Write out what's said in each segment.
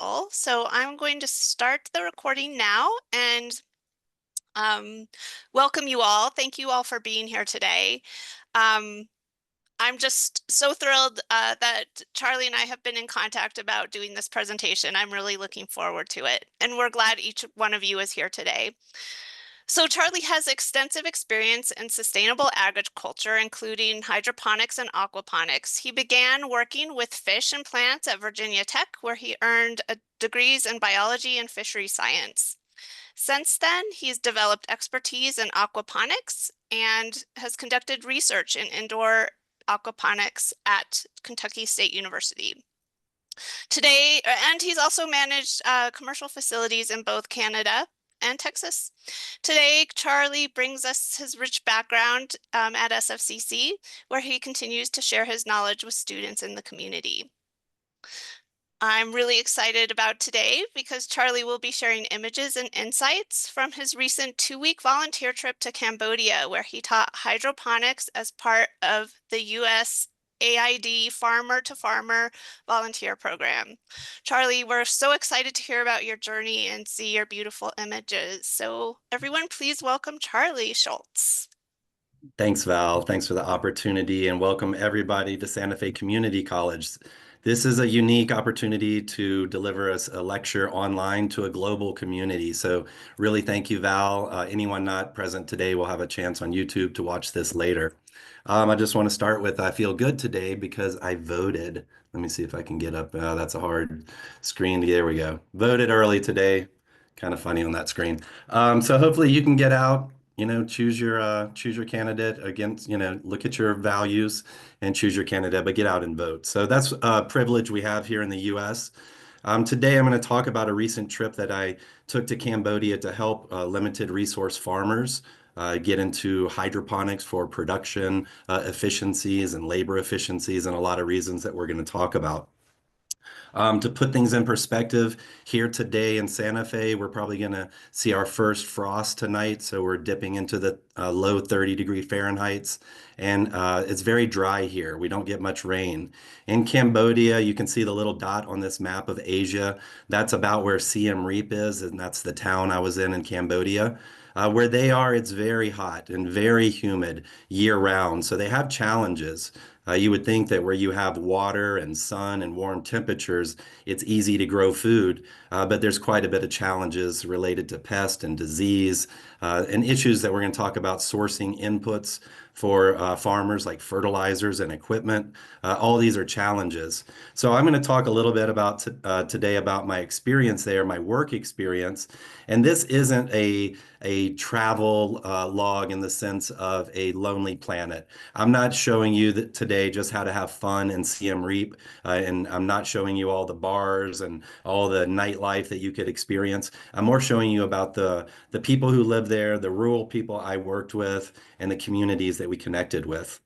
all. So I'm going to start the recording now and um, welcome you all. Thank you all for being here today. Um, I'm just so thrilled that Charlie and I have been in contact about doing this presentation. I'm really looking forward to it, and we're glad each one of you is here today. So Charlie has extensive experience in sustainable agriculture, including hydroponics and aquaponics. He began working with fish and plants at Virginia Tech, where he earned degrees in biology and fishery science. Since then, he's developed expertise in aquaponics and has conducted research in indoor aquaponics at Kentucky State University. Today, and he's also managed commercial facilities in both Canada and Texas. Today, Charlie brings us his rich background at SFCC, where he continues to share his knowledge with students in the community. I'm really excited about today because Charlie will be sharing images and insights from his recent 2-week volunteer trip to Cambodia, where he taught hydroponics as part of the USAID Farmer to Farmer volunteer program. Charlie, we're so excited to hear about your journey and see your beautiful images. So everyone, please welcome Charlie Shultz. Thanks, Val. Thanks for the opportunity and welcome everybody to Santa Fe Community College. This is a unique opportunity to deliver us a lecture online to a global community. So really thank you, Val. Anyone not present today will have a chance on YouTube to watch this later. I just want to start with I feel good today because I voted. Let me see if I can get up. That's a hard screen. There we go. Voted early today. Kind of funny on that screen. So hopefully you can get out, choose your candidate against, look at your values and choose your candidate, but get out and vote. So that's a privilege we have here in the US. Today I'm going to talk about a recent trip that I took to Cambodia to help limited resource farmers get into hydroponics for production efficiencies and labor efficiencies and a lot of reasons that we're going to talk about. To put things in perspective, here today in Santa Fe, we're probably going to see our first frost tonight. So we're dipping into the low 30-degree Fahrenheits. And it's very dry here. We don't get much rain. In Cambodia, you can see the little dot on this map of Asia. That's about where Siem Reap is, and that's the town I was in Cambodia. Where they are, it's very hot and very humid year round. So they have challenges. You would think that where you have water and sun and warm temperatures, it's easy to grow food, but there's quite a bit of challenges related to pest and disease and issues that we're going to talk about sourcing inputs for farmers like fertilizers and equipment. All these are challenges. So I'm going to talk a little bit about today about my experience there, my work experience. And this isn't a travel log in the sense of a lonely planet. I'm not showing you that today just how to have fun in Siem Reap, and I'm not showing you all the bars and all the nightlife that you could experience. I'm more showing you about the people who live there, the rural people I worked with, and the communities that we connected with.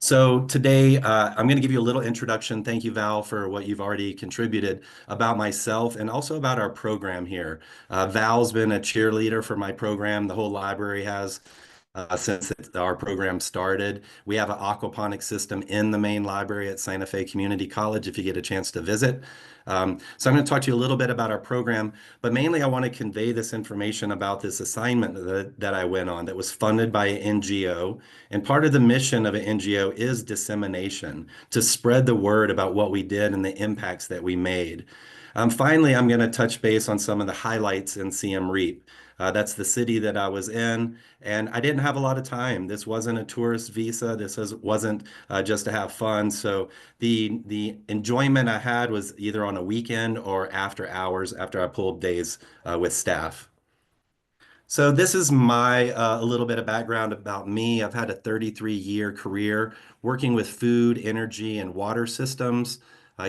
So today, I'm going to give you a little introduction. Thank you, Val, for what you've already contributed about myself and also about our program here. Val's been a cheerleader for my program. The whole library has since our program started. We have an aquaponics system in the main library at Santa Fe Community College if you get a chance to visit. So I'm going to talk to you a little bit about our program, but mainly I want to convey this information about this assignment that I went on that was funded by an NGO. And part of the mission of an NGO is dissemination, to spread the word about what we did and the impacts that we made. Finally, I'm going to touch base on some of the highlights in Siem Reap. That's the city that I was in, and I didn't have a lot of time. This wasn't a tourist visa. Wasn't just to have fun. So the enjoyment I had was either on a weekend or after hours, after I pulled days with staff. So this is my a little bit of background about me. I've had a 33-year career working with food, energy, and water systems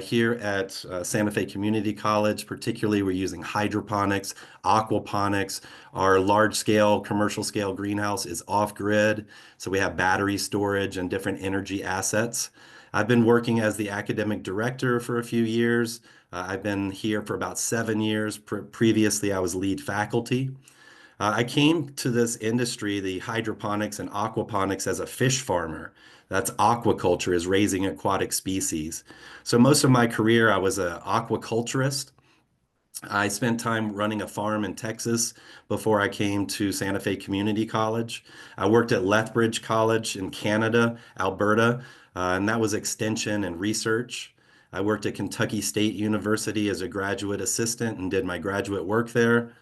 here at Santa Fe Community College. Particularly, we're using hydroponics, aquaponics. Our large-scale, commercial-scale greenhouse is off-grid, so we have battery storage and different energy assets. I've been working as the academic director for a few years. I've been here for about 7 years. Previously, I was lead faculty. I came to this industry, the hydroponics and aquaponics, as a fish farmer. That's aquaculture, is raising aquatic species. So most of my career, I was an aquaculturist. I spent time running a farm in Texas before I came to Santa Fe Community College. I worked at Lethbridge College in Canada, Alberta, and that was extension and research. I worked at Kentucky State University as a graduate assistant and did my graduate work there.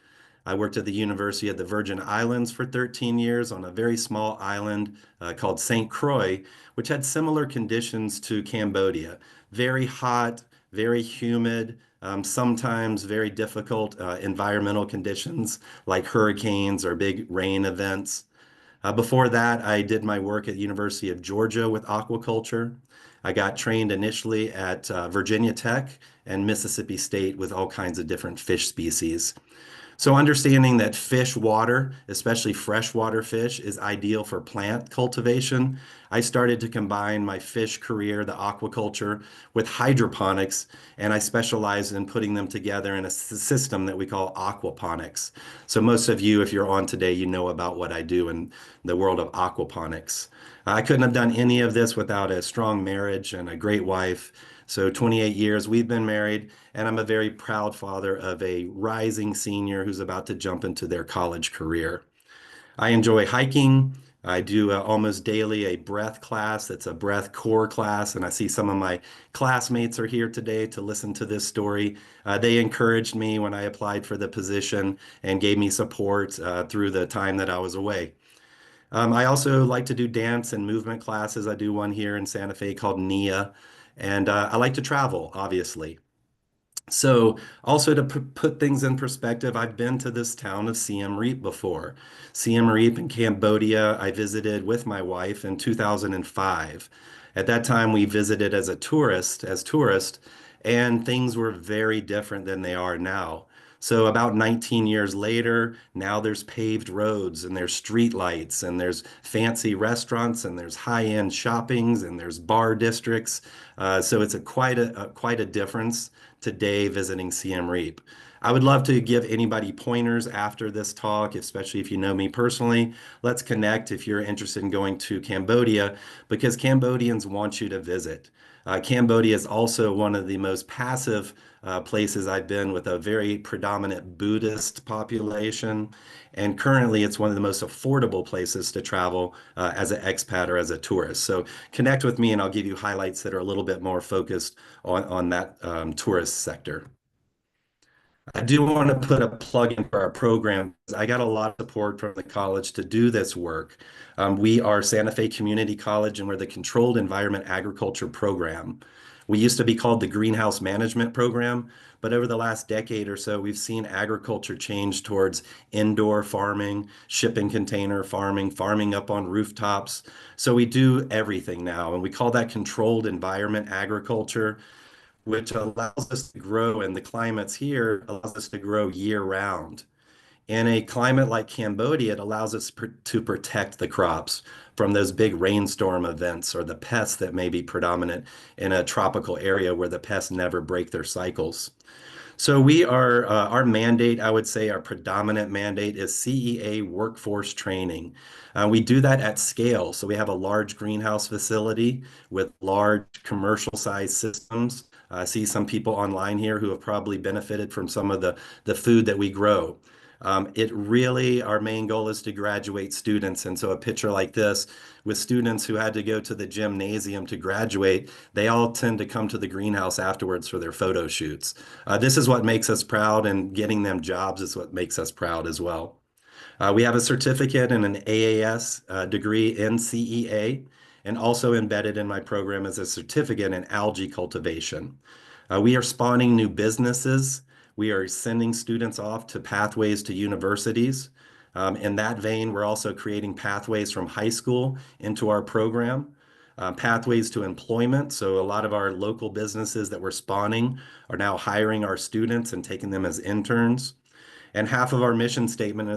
I worked at the University of the Virgin Islands for 13 years on a very small island called St. Croix, which had similar conditions to Cambodia. Very hot, very humid, sometimes very difficult environmental conditions like hurricanes or big rain events. Before that, I did my work at University of Georgia with aquaculture. I got trained initially at Virginia Tech and Mississippi State with all kinds of different fish species. So understanding that fish water, especially freshwater fish, is ideal for plant cultivation, I started to combine my fish career, the aquaculture, with hydroponics, and I specialized in putting them together in a system that we call aquaponics. So most of you, if you're on today, you know about what I do in the world of aquaponics. I couldn't have done any of this without a strong marriage and a great wife. So 28 years we've been married, and I'm a very proud father of a rising senior who's about to jump into their college career. I enjoy hiking. I do almost daily a breath class. That's a breath core class, and I see some of my classmates are here today to listen to this story. They encouraged me when I applied for the position and gave me support through the time that I was away. I also like to do dance and movement classes. I do one here in Santa Fe called NIA, and I like to travel, obviously. So, also to put things in perspective, I've been to this town of Siem Reap before. Siem Reap in Cambodia, I visited with my wife in 2005. At that time, we visited as a tourist, and things were very different than they are now. So about 19 years later, now there's paved roads and there's street lights and there's fancy restaurants and there's high-end shoppings and there's bar districts. So it's quite a difference today visiting Siem Reap. I would love to give anybody pointers after this talk, especially if you know me personally. Let's connect if you're interested in going to Cambodia, because Cambodians want you to visit. Cambodia is also one of the most passive places I've been, with a very predominant Buddhist population. And currently, it's one of the most affordable places to travel as an expat or as a tourist. So connect with me and I'll give you highlights that are a little bit more focused on that tourist sector. I do want to put a plug in for our program. I got a lot of support from the college to do this work. We are Santa Fe Community College, and we're the Controlled Environment Agriculture Program. We used to be called the Greenhouse Management Program, but over the last decade or so, we've seen agriculture change towards indoor farming, shipping container farming, farming up on rooftops. So we do everything now, and we call that controlled environment agriculture, which allows us to grow, and the climates here allows us to grow year round. In a climate like Cambodia, it allows us to protect the crops from those big rainstorm events or the pests that may be predominant in a tropical area where the pests never break their cycles. So our mandate, I would say our predominant mandate is CEA workforce training. We do that at scale. So we have a large greenhouse facility with large commercial size systems. I see some people online here who have probably benefited from some of the food that we grow. Our main goal is to graduate students. And so a picture like this with students who had to go to the gymnasium to graduate, they all tend to come to the greenhouse afterwards for their photo shoots. This is what makes us proud, and getting them jobs is what makes us proud as well. We have a certificate and an AAS degree in CEA, and also embedded in my program is a certificate in algae cultivation. We are spawning new businesses. We are sending students off to pathways to universities. In that vein, we're also creating pathways from high school into our program, pathways to employment. So a lot of our local businesses that we're spawning are now hiring our students and taking them as interns. And half of our mission statement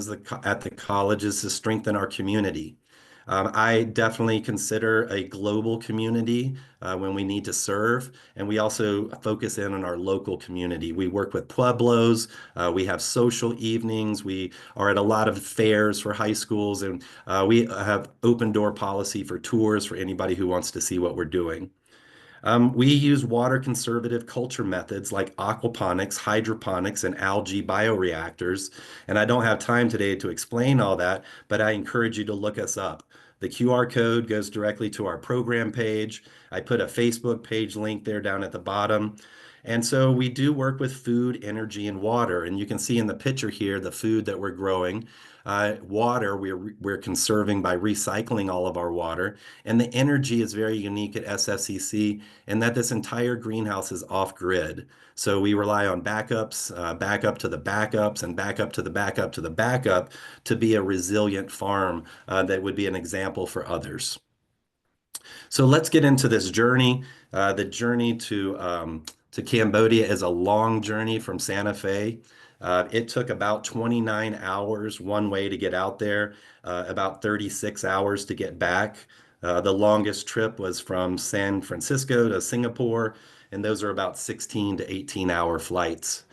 at the college is to strengthen our community. I definitely consider a global community when we need to serve, and we also focus in on our local community. We work with pueblos, we have social evenings, we are at a lot of fairs for high schools, and we have open door policy for tours for anybody who wants to see what we're doing. We use water conservative culture methods like aquaponics, hydroponics, and algae bioreactors. And I don't have time today to explain all that, but I encourage you to look us up. The QR code goes directly to our program page. I put a Facebook page link there down at the bottom. And so we do work with food, energy, and water. And you can see in the picture here the food that we're growing. Water, we're conserving by recycling all of our water. And the energy is very unique at SFCC and that this entire greenhouse is off grid. So we rely on backups, backup to the backups, and backup to the backup to the backup to be a resilient farm that would be an example for others. So let's get into this journey. The journey to Cambodia is a long journey from Santa Fe. It took about 29 hours one way to get out there, about 36 hours to get back. The longest trip was from San Francisco to Singapore, and those are about 16 to 18-hour flights.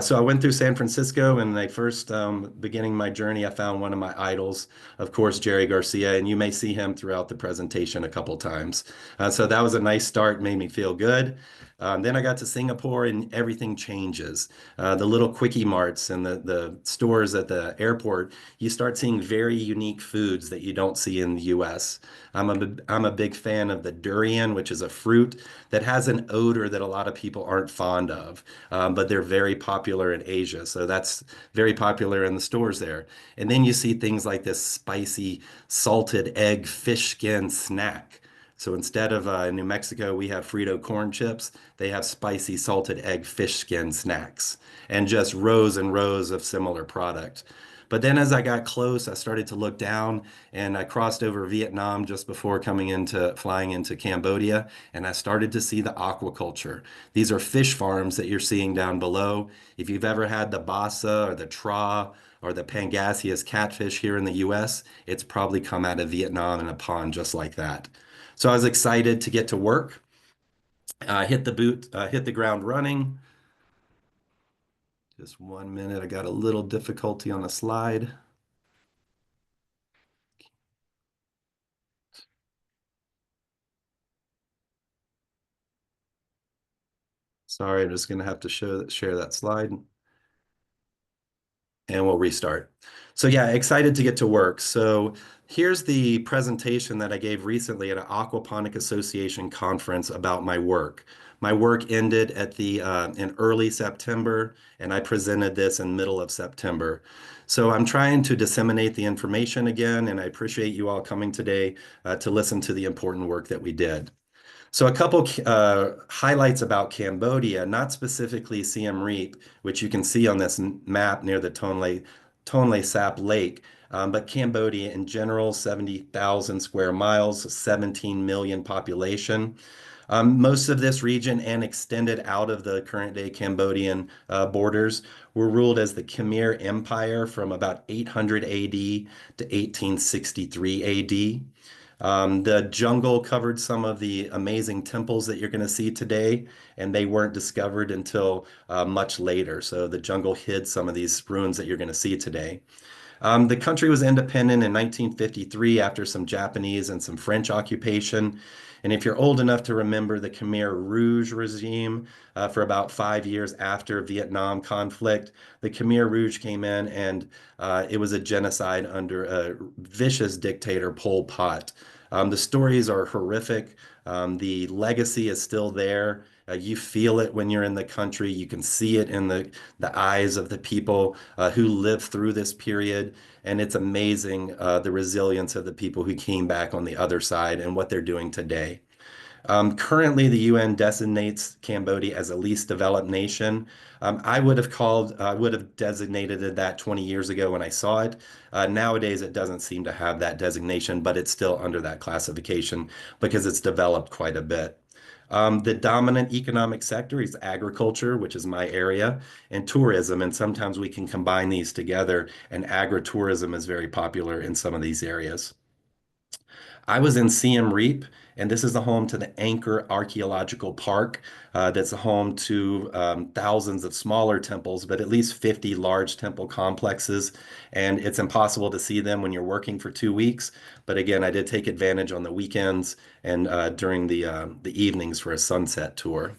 So I went through San Francisco, and I first, beginning my journey, I found one of my idols, of course, Jerry Garcia, and you may see him throughout the presentation a couple times. So that was a nice start, made me feel good. Then I got to Singapore and everything changes. The little quickie marts and the stores at the airport, you start seeing very unique foods that you don't see in the US. I'm a big fan of the durian, which is a fruit that has an odor that a lot of people aren't fond of, but they're very popular in Asia. So that's very popular in the stores there. And then you see things like this spicy salted egg fish skin snack. So instead of in New Mexico, we have Frito corn chips. They have spicy salted egg fish skin snacks and just rows and rows of similar product. But then as I got close, I started to look down and I crossed over Vietnam just before flying into Cambodia, and I started to see the aquaculture. These are fish farms that you're seeing down below. If you've ever had the basa or the tra or the pangasius catfish here in the US, it's probably come out of Vietnam in a pond just like that. So I was excited to get to work, hit the ground running. Just 1 minute, I got a little difficulty on the slide. Sorry, I'm just gonna have to share that slide and we'll restart. So yeah, excited to get to work. So here's the presentation that I gave recently at an Aquaponic Association conference about my work. My work ended in early September, and I presented this in middle of September. So I'm trying to disseminate the information again, and I appreciate you all coming today to listen to the important work that we did. So a couple highlights about Cambodia, not specifically Siem Reap, which you can see on this map near the Tonle Sap Lake, but Cambodia in general, 70,000 square miles, 17 million population. Most of this region and extended out of the current day Cambodian borders were ruled as the Khmer Empire from about 800 AD to 1863 AD. The jungle covered some of the amazing temples that you're going to see today, and they weren't discovered until much later. So the jungle hid some of these ruins that you're going to see today. The country was independent in 1953 after some Japanese and some French occupation. And if you're old enough to remember the Khmer Rouge regime for about 5 years after Vietnam conflict, the Khmer Rouge came in and it was a genocide under a vicious dictator, Pol Pot. The stories are horrific. The legacy is still there. You feel it when you're in the country. You can see it in the eyes of the people who lived through this period. And it's amazing the resilience of the people who came back on the other side and what they're doing today. Currently, the UN designates Cambodia as a least developed nation. I would have designated it that 20 years ago when I saw it. Nowadays, it doesn't seem to have that designation, but it's still under that classification because it's developed quite a bit. The dominant economic sector is agriculture, which is my area, and tourism. And sometimes we can combine these together, and agritourism is very popular in some of these areas. I was in Siem Reap, and this is the home to the Angkor Archaeological Park. That's a home to thousands of smaller temples, but at least 50 large temple complexes. And it's impossible to see them when you're working for 2 weeks. But again, I did take advantage on the weekends and during the evenings for a sunset tour.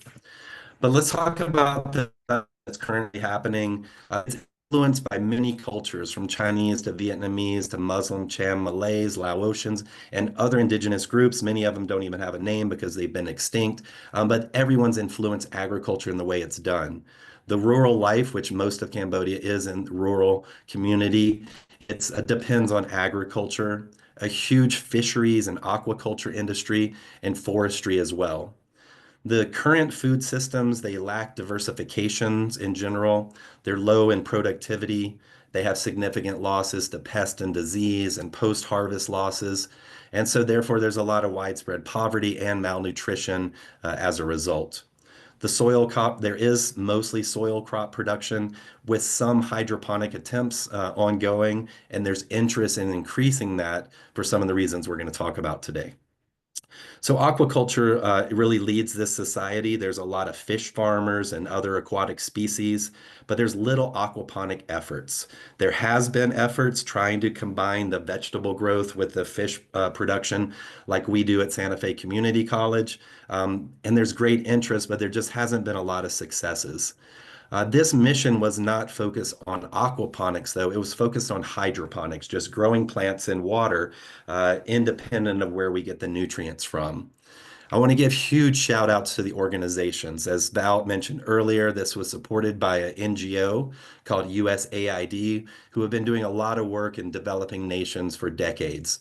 But let's talk about that's currently happening. It's influenced by many cultures, from Chinese to Vietnamese to Muslim, Cham, Malays, Laotians, and other indigenous groups. Many of them don't even have a name because they've been extinct. But everyone's influenced agriculture in the way it's done. The rural life, which most of Cambodia is in rural community, it depends on agriculture, a huge fisheries and aquaculture industry, and forestry as well. The current food systems, they lack diversifications in general. They're low in productivity. They have significant losses to pest and disease and post-harvest losses. And so therefore, there's a lot of widespread poverty and malnutrition as a result. The soil crop, there is mostly soil crop production with some hydroponic attempts ongoing, and there's interest in increasing that for some of the reasons we're going to talk about today. So aquaculture really leads this society. There's a lot of fish farmers and other aquatic species, but there's little aquaponic efforts. There has been efforts trying to combine the vegetable growth with the fish production like we do at Santa Fe Community College. And there's great interest, but there just hasn't been a lot of successes. This mission was not focused on aquaponics, though. It was focused on hydroponics, just growing plants in water, independent of where we get the nutrients from. I want to give huge shout outs to the organizations. As Val mentioned earlier, this was supported by an NGO called USAID, who have been doing a lot of work in developing nations for decades.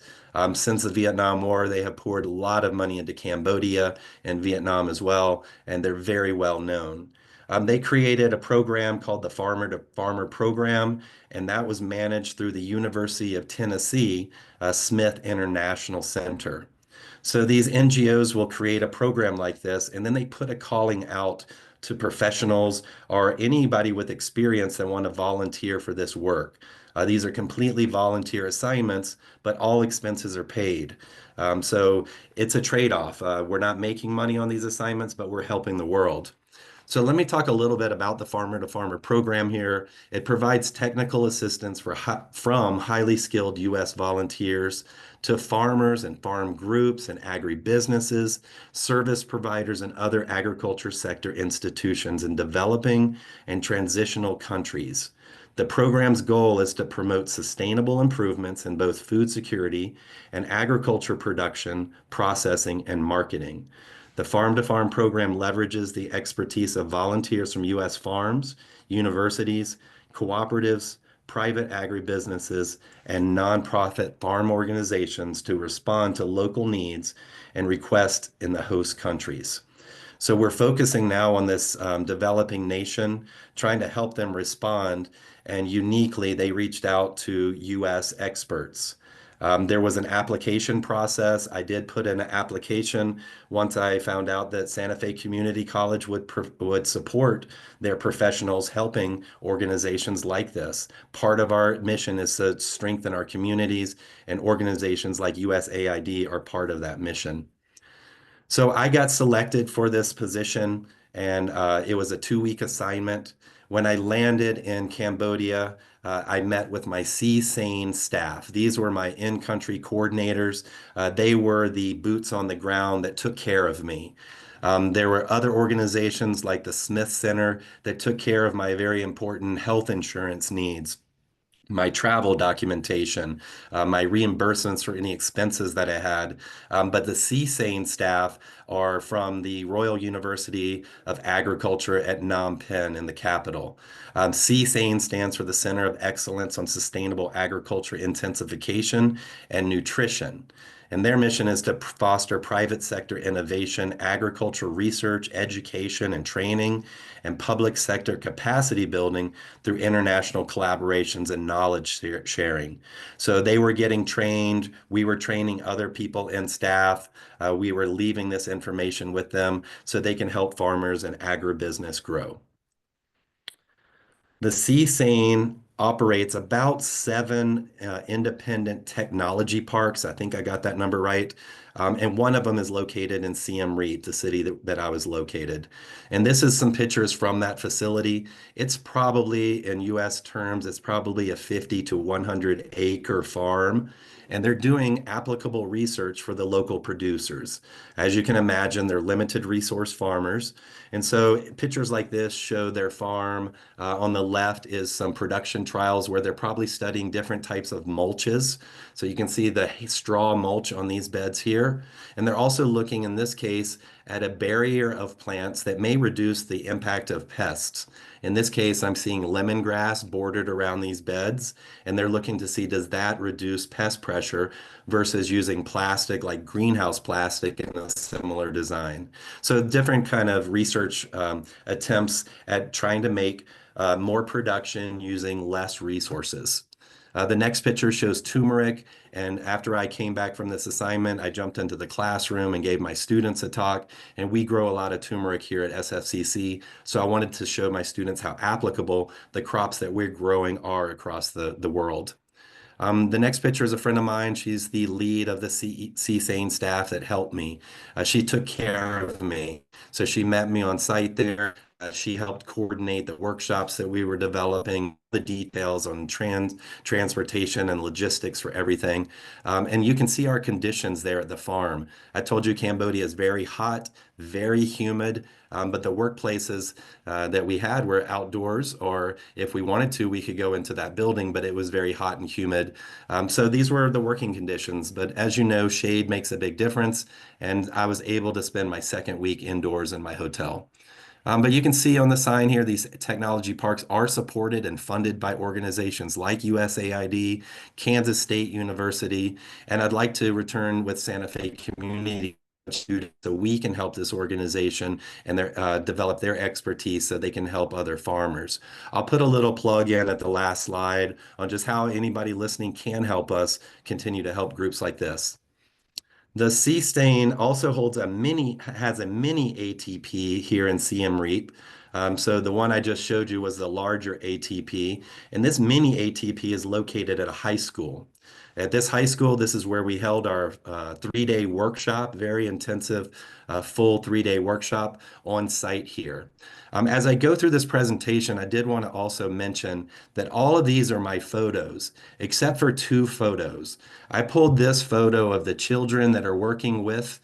Since the Vietnam War, they have poured a lot of money into Cambodia and Vietnam as well, and they're very well known. They created a program called the Farmer to Farmer Program, and that was managed through the University of Tennessee Smith International Center. So these NGOs will create a program like this, and then they put a calling out to professionals or anybody with experience that want to volunteer for this work. These are completely volunteer assignments, but all expenses are paid. So it's a trade-off. We're not making money on these assignments, but we're helping the world. So let me talk a little bit about the Farmer to Farmer program here. It provides technical assistance from highly skilled U.S. volunteers to farmers and farm groups and agribusinesses, service providers, and other agriculture sector institutions in developing and transitional countries. The program's goal is to promote sustainable improvements in both food security and agriculture production, processing, and marketing. The Farm to Farm program leverages the expertise of volunteers from U.S. farms, universities, cooperatives, private agribusinesses, and nonprofit farm organizations to respond to local needs and requests in the host countries. So we're focusing now on this developing nation, trying to help them respond. And uniquely, they reached out to U.S. experts. There was an application process. I did put in an application once I found out that Santa Fe Community College would support their professionals helping organizations like this. Part of our mission is to strengthen our communities, and organizations like USAID are part of that mission. So I got selected for this position, and it was a 2 week assignment. When I landed in Cambodia, I met with my CSANE staff. These were my in-country coordinators. They were the boots on the ground that took care of me. There were other organizations like the Smith Center that took care of my very important health insurance needs, my travel documentation, my reimbursements for any expenses that I had. But the CSANE staff are from the Royal University of Agriculture at Phnom Penh in the capital. CSANE stands for the Center of Excellence on Sustainable Agriculture Intensification and Nutrition. And their mission is to foster private sector innovation, agriculture research, education and training, and public sector capacity building through international collaborations and knowledge sharing. So they were getting trained. We were training other people and staff. We were leaving this information with them so they can help farmers and agribusiness grow. The CSANE operates about seven independent technology parks. I think I got that number right. And one of them is located in Siem Reap, the city that I was located. And this is some pictures from that facility. It's probably, in US terms, it's probably a 50 to 100 acre farm. And they're doing applicable research for the local producers. As you can imagine, they're limited resource farmers. And so pictures like this show their farm. On the left is some production trials where they're probably studying different types of mulches. So you can see the straw mulch on these beds here. And they're also looking in this case at a barrier of plants that may reduce the impact of pests. In this case, I'm seeing lemongrass bordered around these beds, and they're looking to see, does that reduce pest pressure versus using plastic like greenhouse plastic in a similar design. So different kind of research attempts at trying to make more production using less resources. The next picture shows turmeric. And after I came back from this assignment, I jumped into the classroom and gave my students a talk. And we grow a lot of turmeric here at SFCC. So I wanted to show my students how applicable the crops that we're growing are across the world. The next picture is a friend of mine. She's the lead of the CSAIN staff that helped me. She took care of me. So she met me on site there. She helped coordinate the workshops that we were developing, the details on transportation and logistics for everything. And you can see our conditions there at the farm. I told you Cambodia is very hot, very humid, but the workplaces that we had were outdoors, or if we wanted to, we could go into that building, but it was very hot and humid. So these were the working conditions. But as you know, shade makes a big difference. And I was able to spend my second week indoors in my hotel. But you can see on the sign here, these technology parks are supported and funded by organizations like USAID, Kansas State University, and I'd like to return with Santa Fe Community students so we can help this organization and develop their expertise so they can help other farmers. I'll put a little plug in at the last slide on just how anybody listening can help us continue to help groups like this. The sea stain also has a mini ATP here in Siem Reap. So the one I just showed you was the larger ATP, and this mini ATP is located at a high school. At this high school, this is where we held our 3-day workshop, very intensive, full 3-day workshop on site here. As I go through this presentation, I did want to also mention that all of these are my photos, except for two photos. I pulled this photo of the children that are working with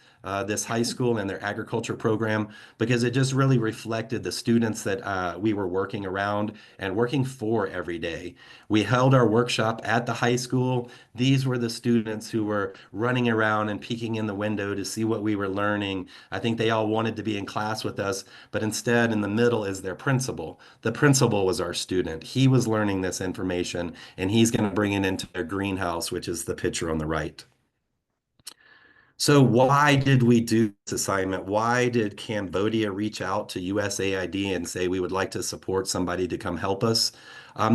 this high school and their agriculture program because it just really reflected the students that we were working around and working for every day. We held our workshop at the high school. These were the students who were running around and peeking in the window to see what we were learning. I think they all wanted to be in class with us, but instead in the middle is their principal. The principal was our student. He was learning this information and he's going to bring it into their greenhouse, which is the picture on the right. So why did we do this assignment? Why did Cambodia reach out to USAID and say we would like to support somebody to come help us?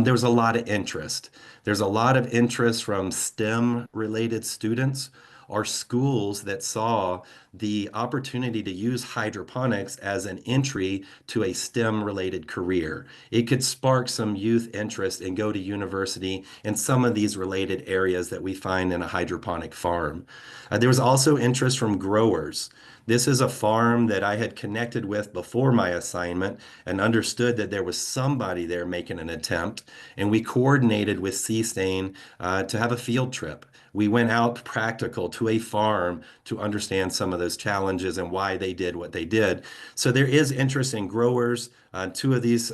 There was a lot of interest. There's a lot of interest from STEM related students or schools that saw the opportunity to use hydroponics as an entry to a STEM related career. It could spark some youth interest and go to university in some of these related areas that we find in a hydroponic farm. There was also interest from growers. This is a farm that I had connected with before my assignment and understood that there was somebody there making an attempt. And we coordinated with CSAIN to have a field trip. We went out practical to a farm to understand some of those challenges and why they did what they did. So there is interest in growers. Two of these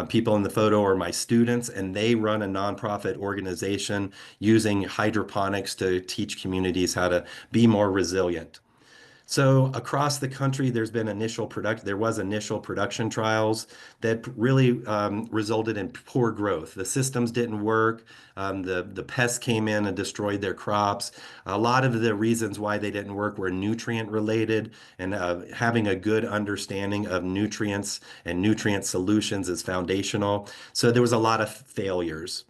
people in the photo are my students, and they run a nonprofit organization using hydroponics to teach communities how to be more resilient. So across the country, there was initial production trials that really resulted in poor growth. The systems didn't work. The pests came in and destroyed their crops. A lot of the reasons why they didn't work were nutrient related, and having a good understanding of nutrients and nutrient solutions is foundational. So there was a lot of failures.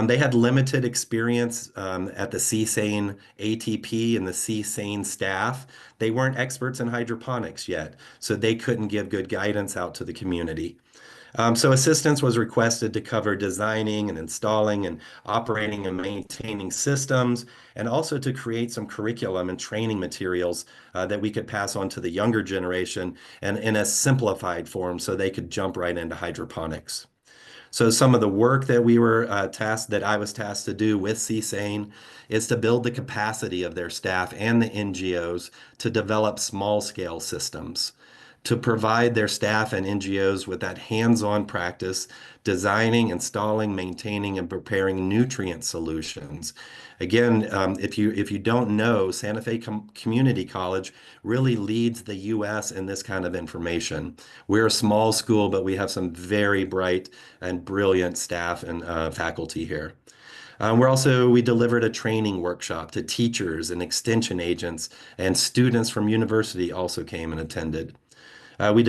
They had limited experience at the CSAIN ATP and the CSAIN staff. They weren't experts in hydroponics yet, so they couldn't give good guidance out to the community. So assistance was requested to cover designing and installing and operating and maintaining systems, and also to create some curriculum and training materials that we could pass on to the younger generation and in a simplified form so they could jump right into hydroponics. So some of the work that we were that I was tasked to do with CSAIN is to build the capacity of their staff and the NGOs to develop small scale systems, to provide their staff and NGOs with that hands-on practice, designing, installing, maintaining, and preparing nutrient solutions. Again, if you don't know, Santa Fe Community College really leads the U.S. in this kind of information. We're a small school, but we have some very bright and brilliant staff and faculty here. We delivered a training workshop to teachers and extension agents, and students from university also came and attended. I am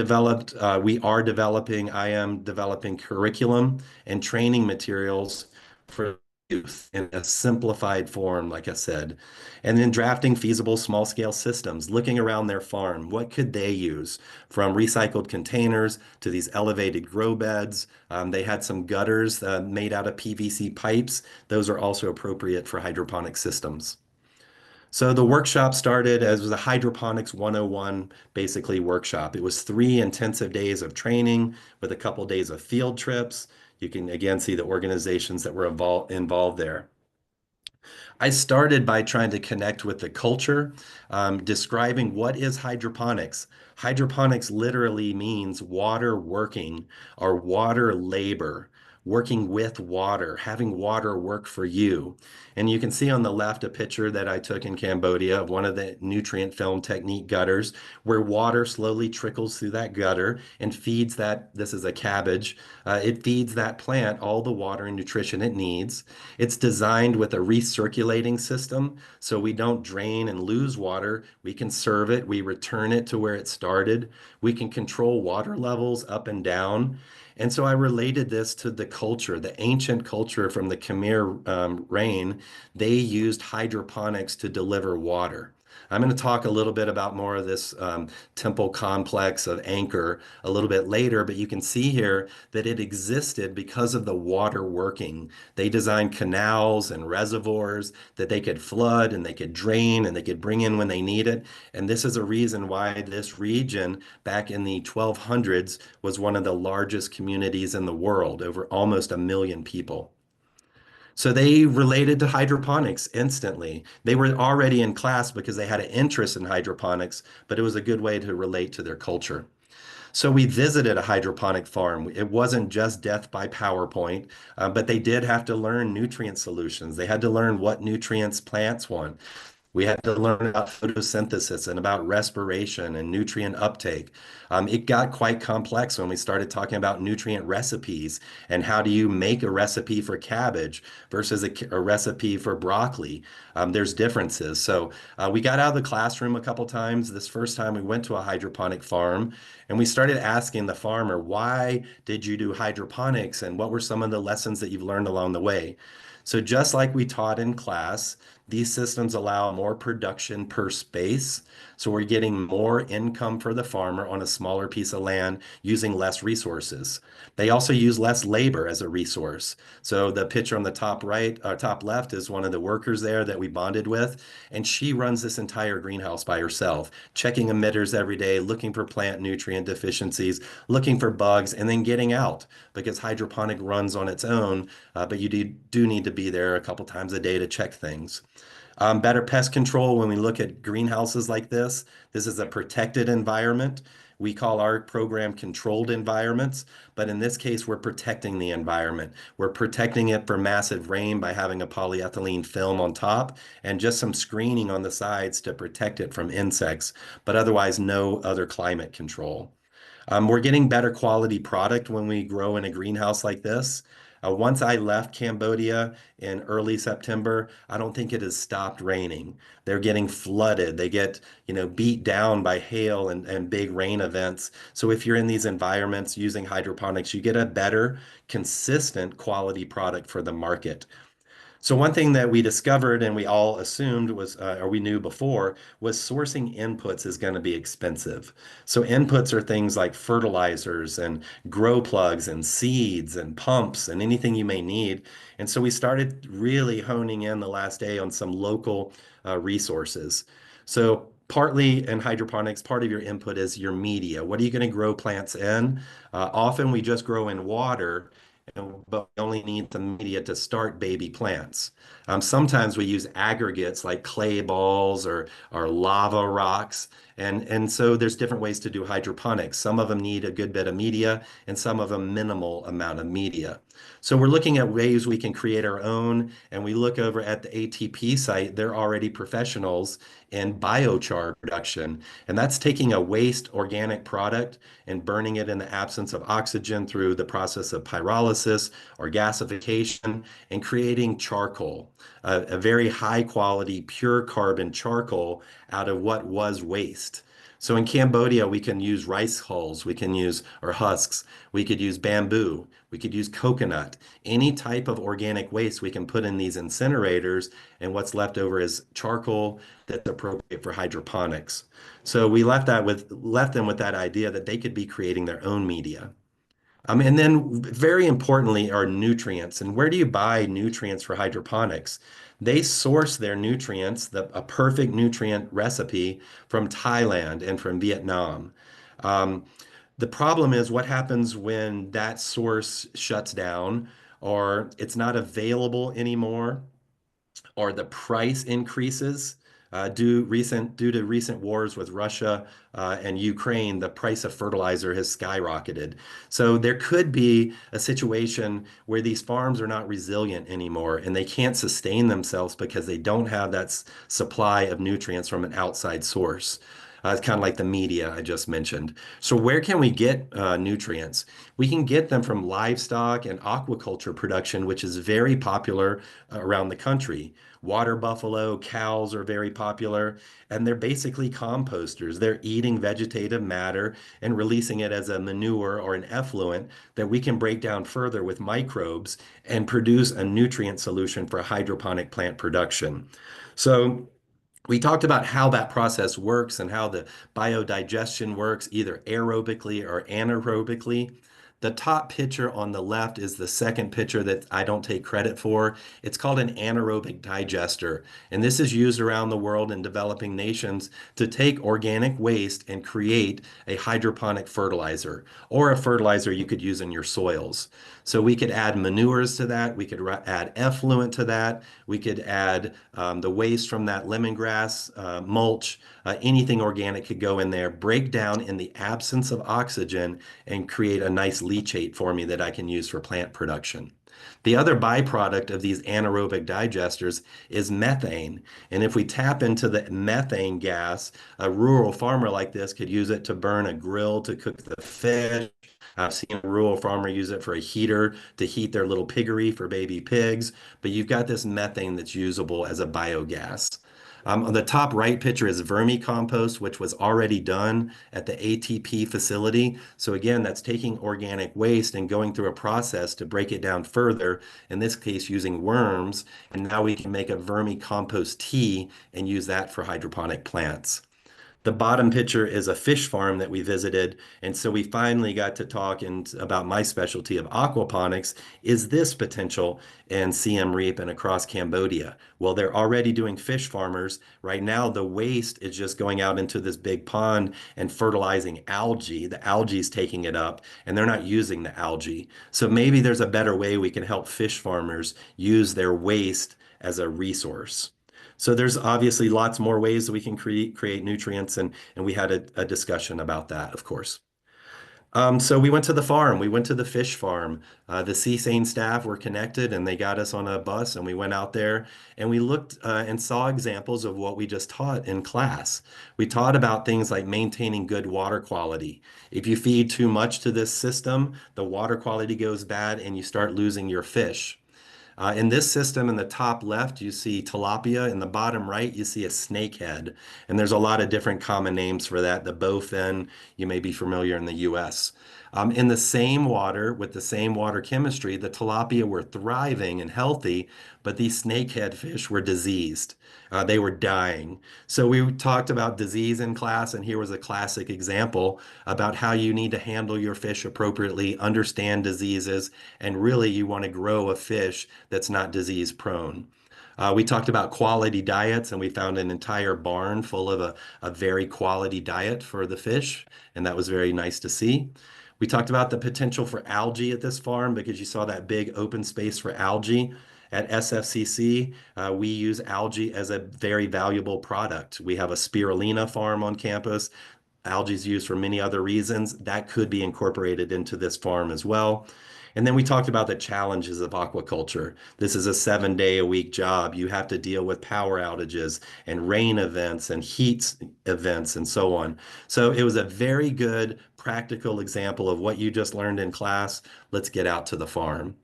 developing curriculum and training materials for youth in a simplified form, like I said, and then drafting feasible small scale systems, looking around their farm. What could they use from recycled containers to these elevated grow beds? They had some gutters made out of PVC pipes. Those are also appropriate for hydroponic systems. So the workshop started as a hydroponics 101 basically workshop. It was 3 intensive days of training with a couple days of field trips. You can again see the organizations that were involved there. I started by trying to connect with the culture, describing what is hydroponics. Hydroponics literally means water working or water labor, working with water, having water work for you. And you can see on the left a picture that I took in Cambodia of one of the nutrient film technique gutters where water slowly trickles through that gutter and feeds that. This is a cabbage. It feeds that plant all the water and nutrition it needs. It's designed with a recirculating system, so we don't drain and lose water. We conserve it, we return it to where it started. We can control water levels up and down. And so I related this to the culture, the ancient culture from the Khmer reign. They used hydroponics to deliver water. I'm going to talk a little bit about more of this temple complex of Angkor a little bit later, but you can see here that it existed because of the water working. They designed canals and reservoirs that they could flood and they could drain and they could bring in when they need it. And this is a reason why this region back in the 1200s was one of the largest communities in the world, over almost 1 million people. So they related to hydroponics instantly. They were already in class because they had an interest in hydroponics, but it was a good way to relate to their culture. So we visited a hydroponic farm. It wasn't just death by PowerPoint, but they did have to learn nutrient solutions. They had to learn what nutrients plants want. We had to learn about photosynthesis and about respiration and nutrient uptake. It got quite complex when we started talking about nutrient recipes and how do you make a recipe for cabbage versus a recipe for broccoli. There's differences. So we got out of the classroom a couple times. This first time we went to a hydroponic farm and we started asking the farmer, why did you do hydroponics and what were some of the lessons that you've learned along the way? So just like we taught in class, these systems allow more production per space. So we're getting more income for the farmer on a smaller piece of land using less resources. They also use less labor as a resource. So the picture on the top right, or top left is one of the workers there that we bonded with, and she runs this entire greenhouse by herself, checking emitters every day, looking for plant nutrient deficiencies, looking for bugs, and then getting out because hydroponic runs on its own, but you do need to be there a couple times a day to check things. Better pest control when we look at greenhouses like this. This is a protected environment. We call our program controlled environments, but in this case, we're protecting the environment. We're protecting it for massive rain by having a polyethylene film on top and just some screening on the sides to protect it from insects, but otherwise no other climate control. We're getting better quality product when we grow in a greenhouse like this. Once I left Cambodia in early September, I don't think it has stopped raining. They're getting flooded. They get, beat down by hail and big rain events. So if you're in these environments using hydroponics, you get a better, consistent quality product for the market. So one thing that we discovered and we all assumed was, or we knew before, was sourcing inputs is going to be expensive. So inputs are things like fertilizers and grow plugs and seeds and pumps and anything you may need. And so we started really honing in the last day on some local resources. So partly in hydroponics, part of your input is your media. What are you going to grow plants in? Often we just grow in water but we only need the media to start baby plants. Sometimes we use aggregates like clay balls or lava rocks. And so there's different ways to do hydroponics. Some of them need a good bit of media and some of them minimal amount of media. So we're looking at ways we can create our own, and we look over at the ATP site. They're already professionals in biochar production, and that's taking a waste organic product and burning it in the absence of oxygen through the process of pyrolysis or gasification and creating charcoal, a very high quality, pure carbon charcoal out of what was waste. So in Cambodia, we can use rice hulls, we can use or husks, we could use bamboo, we could use coconut, any type of organic waste we can put in these incinerators, and what's left over is charcoal that's appropriate for hydroponics. So we left them with that idea that they could be creating their own media. And then very importantly are nutrients. And where do you buy nutrients for hydroponics? They source their nutrients, a perfect nutrient recipe from Thailand and from Vietnam. Um, the problem is what happens when that source shuts down or it's not available anymore or the price increases due to recent wars with Russia and Ukraine, the price of fertilizer has skyrocketed. So there could be a situation where these farms are not resilient anymore and they can't sustain themselves because they don't have that supply of nutrients from an outside source. It's kind of like the media I just mentioned. So where can we get nutrients? We can get them from livestock and aquaculture production, which is very popular around the country. Water buffalo, cows are very popular, and they're basically composters. They're eating vegetative matter and releasing it as a manure or an effluent that we can break down further with microbes and produce a nutrient solution for hydroponic plant production. So we talked about how that process works and how the biodigestion works, either aerobically or anaerobically. The top picture on the left is the second picture that I don't take credit for. It's called an anaerobic digester. And this is used around the world in developing nations to take organic waste and create a hydroponic fertilizer or a fertilizer you could use in your soils. So we could add manures to that. We could add effluent to that. We could add the waste from that lemongrass, mulch, anything organic could go in there, break down in the absence of oxygen, and create a nice leachate for me that I can use for plant production. The other byproduct of these anaerobic digesters is methane. And if we tap into the methane gas, a rural farmer like this could use it to burn a grill to cook the fish. I've seen a rural farmer use it for a heater to heat their little piggery for baby pigs. But you've got this methane that's usable as a biogas. On the top right picture is vermicompost, which was already done at the ATP facility. So again, that's taking organic waste and going through a process to break it down further, in this case using worms, and now we can make a vermicompost tea and use that for hydroponic plants. The bottom picture is a fish farm that we visited. And so we finally got to talk about my specialty of aquaponics. Is this potential in Siem Reap and across Cambodia? Well, they're already doing fish farmers. Right now, the waste is just going out into this big pond and fertilizing algae. The algae is taking it up and they're not using the algae. So maybe there's a better way we can help fish farmers use their waste as a resource. So there's obviously lots more ways that we can create nutrients, and we had a discussion about that, of course. So we went to the farm. We went to the fish farm. The CSAIN staff were connected, and they got us on a bus, and we went out there, and we looked and saw examples of what we just taught in class. We taught about things like maintaining good water quality. If you feed too much to this system, the water quality goes bad, and you start losing your fish. In this system, in the top left, you see tilapia. In the bottom right, you see a snakehead. And there's a lot of different common names for that. The bowfin, you may be familiar in the US. In the same water, with the same water chemistry, the tilapia were thriving and healthy, but these snakehead fish were diseased. They were dying. So we talked about disease in class, and here was a classic example about how you need to handle your fish appropriately, understand diseases, and really you want to grow a fish that's not disease prone. We talked about quality diets, and we found an entire barn full of a very quality diet for the fish, and that was very nice to see. We talked about the potential for algae at this farm because you saw that big open space for algae. At SFCC, we use algae as a very valuable product. We have a spirulina farm on campus. Algae is used for many other reasons. That could be incorporated into this farm as well. And then we talked about the challenges of aquaculture. This is a 7-day-a-week job. You have to deal with power outages and rain events and heat events and so on. So it was a very good practical example of what you just learned in class. Let's get out to the farm.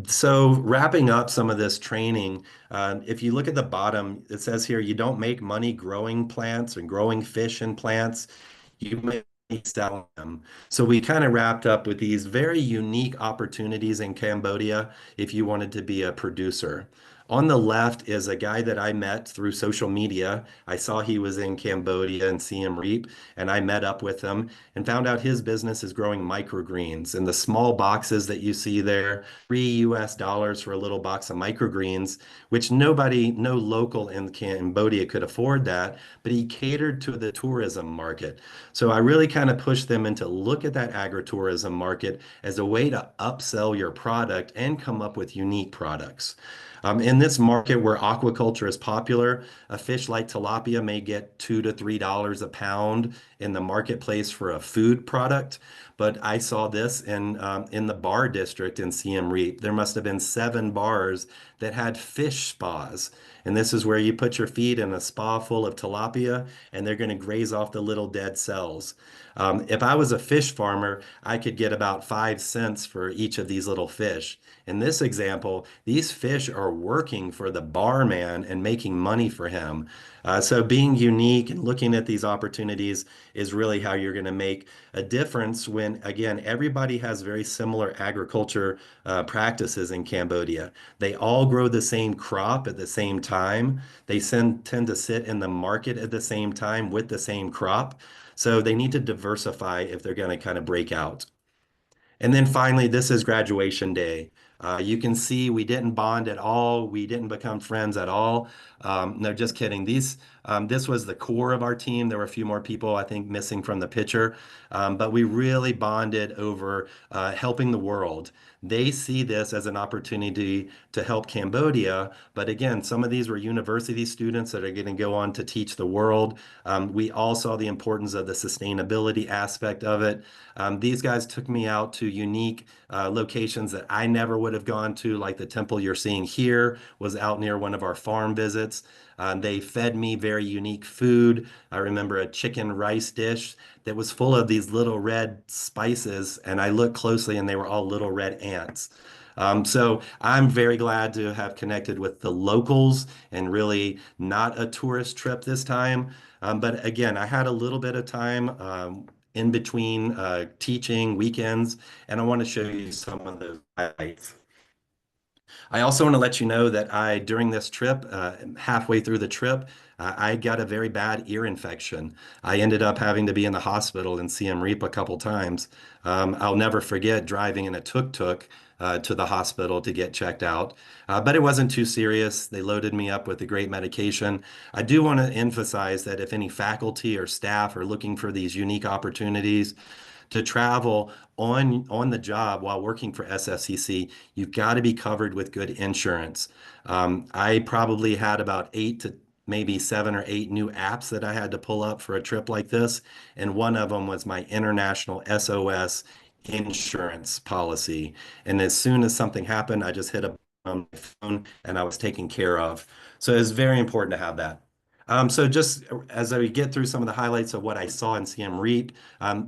So wrapping up some of this training, if you look at the bottom, it says here, you don't make money growing plants and growing fish and plants. You make money selling them. So we kind of wrapped up with these very unique opportunities in Cambodia if you wanted to be a producer. On the left is a guy that I met through social media. I saw he was in Cambodia and Siem Reap, and I met up with him and found out his business is growing microgreens. And the small boxes that you see there, $3 for a little box of microgreens, which nobody, no local in Cambodia could afford that, but he catered to the tourism market. So I really kind of pushed them into look at that agritourism market as a way to upsell your product and come up with unique products. In this market where aquaculture is popular, a fish like tilapia may get $2 to $3 a pound in the marketplace for a food product. But I saw this in the bar district in Siem Reap. There must have been 7 bars that had fish spas. And this is where you put your feet in a spa full of tilapia, and they're going to graze off the little dead cells. If I was a fish farmer, I could get about 5 cents for each of these little fish. In this example, these fish are working for the barman and making money for him. So being unique and looking at these opportunities is really how you're going to make a difference when, again, everybody has very similar agriculture practices in Cambodia. They all grow the same crop at the same time. They tend to sit in the market at the same time with the same crop. So they need to diversify if they're going to kind of break out. And then finally, this is graduation day. You can see we didn't bond at all. We didn't become friends at all. No, just kidding. This was the core of our team. There were a few more people, I think, missing from the picture. But we really bonded over helping the world. They see this as an opportunity to help Cambodia. But again, some of these were university students that are going to go on to teach the world. We all saw the importance of the sustainability aspect of it. These guys took me out to unique locations that I never would have gone to, like the temple you're seeing here was out near one of our farm visits. They fed me very unique food. I remember a chicken rice dish that was full of these little red spices, and I looked closely and they were all little red ants. So I'm very glad to have connected with the locals and really not a tourist trip this time. But again, I had a little bit of time in between teaching weekends, and I want to show you some of the highlights. I also want to let you know that during this trip, halfway through the trip, I got a very bad ear infection. I ended up having to be in the hospital in Siem Reap a couple times. I'll never forget driving in a tuk-tuk to the hospital to get checked out. But it wasn't too serious. They loaded me up with a great medication. I do want to emphasize that if any faculty or staff are looking for these unique opportunities, to travel on the job while working for SFCC, you've got to be covered with good insurance. I probably had about 8 to maybe 7 or 8 new apps that I had to pull up for a trip like this, and one of them was my international SOS insurance policy. And as soon as something happened, I just hit a on my phone and I was taken care of. So it's very important to have that. So just as I get through some of the highlights of what I saw in Siem Reap,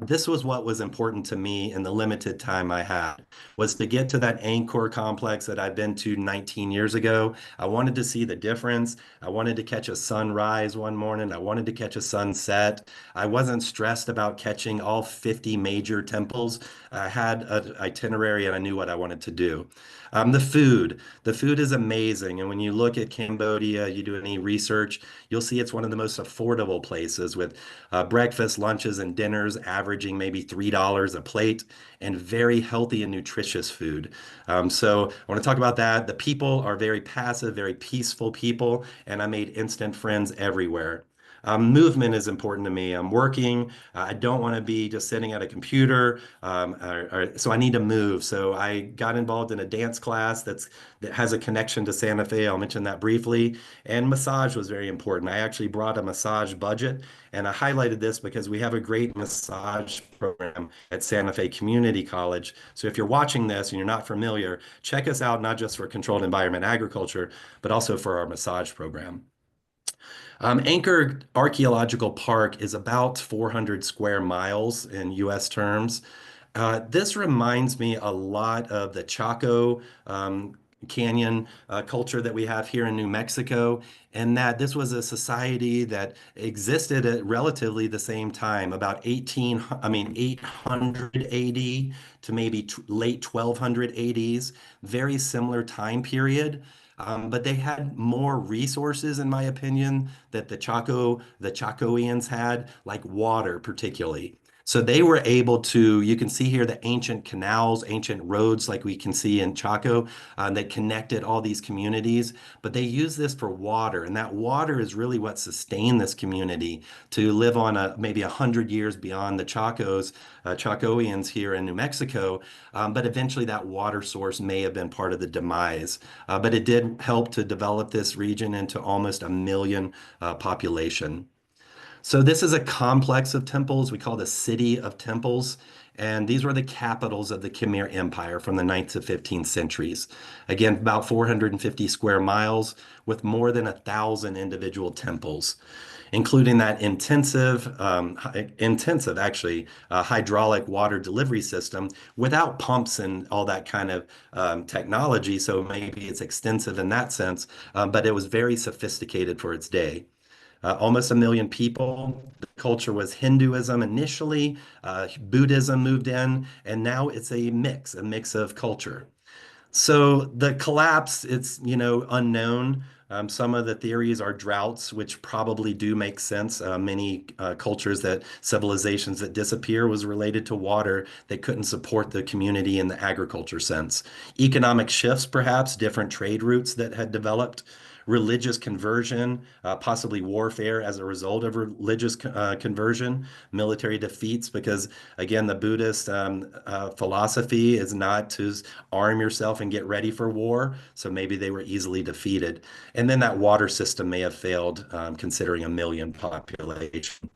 this was what was important to me in the limited time I had, was to get to that Angkor complex that I've been to 19 years ago. I wanted to see the difference. I wanted to catch a sunrise one morning. I wanted to catch a sunset. I wasn't stressed about catching all 50 major temples. I had an itinerary and I knew what I wanted to do. The food is amazing. And when you look at Cambodia, you do any research, you'll see it's one of the most affordable places with breakfast, lunches, and dinners averaging maybe $3 a plate and very healthy and nutritious food. So I want to talk about that. The people are very passive, very peaceful people, and I made instant friends everywhere. Movement is important to me. I'm working. I don't want to be just sitting at a computer. So I need to move. So I got involved in a dance class that has a connection to Santa Fe. I'll mention that briefly. And massage was very important. I actually brought a massage budget, and I highlighted this because we have a great massage program at Santa Fe Community College. So if you're watching this and you're not familiar, check us out not just for controlled environment agriculture, but also for our massage program. Angkor Archaeological Park is about 400 square miles in US terms. This reminds me a lot of the Chaco Canyon culture that we have here in New Mexico, and that this was a society that existed at relatively the same time, about 800 AD to maybe late 1200 ADs, very similar time period. But they had more resources, in my opinion, that the Chacoians had, like water particularly. So they were able to, you can see here the ancient canals, ancient roads like we can see in Chaco that connected all these communities. But they used this for water, and that water is really what sustained this community to live on maybe 100 years beyond the Chacoians here in New Mexico. But eventually that water source may have been part of the demise. But it did help to develop this region into almost a million population. So this is a complex of temples. We call it a city of temples. And these were the capitals of the Khmer Empire from the 9th to 15th centuries. Again, about 450 square miles with more than 1,000 individual temples, including that intensive actually, hydraulic water delivery system without pumps and all that kind of technology. So maybe it's extensive in that sense, but it was very sophisticated for its day. Almost a million people. The culture was Hinduism initially, Buddhism moved in, and now it's a mix of culture. So the collapse, it's, unknown. Some of the theories are droughts, which probably do make sense. Many cultures civilizations that disappear was related to water that couldn't support the community in the agriculture sense. Economic shifts, perhaps, different trade routes that had developed, religious conversion, possibly warfare as a result of religious conversion, military defeats, because again, the Buddhist philosophy is not to arm yourself and get ready for war. So maybe they were easily defeated. And then that water system may have failed, considering a million population.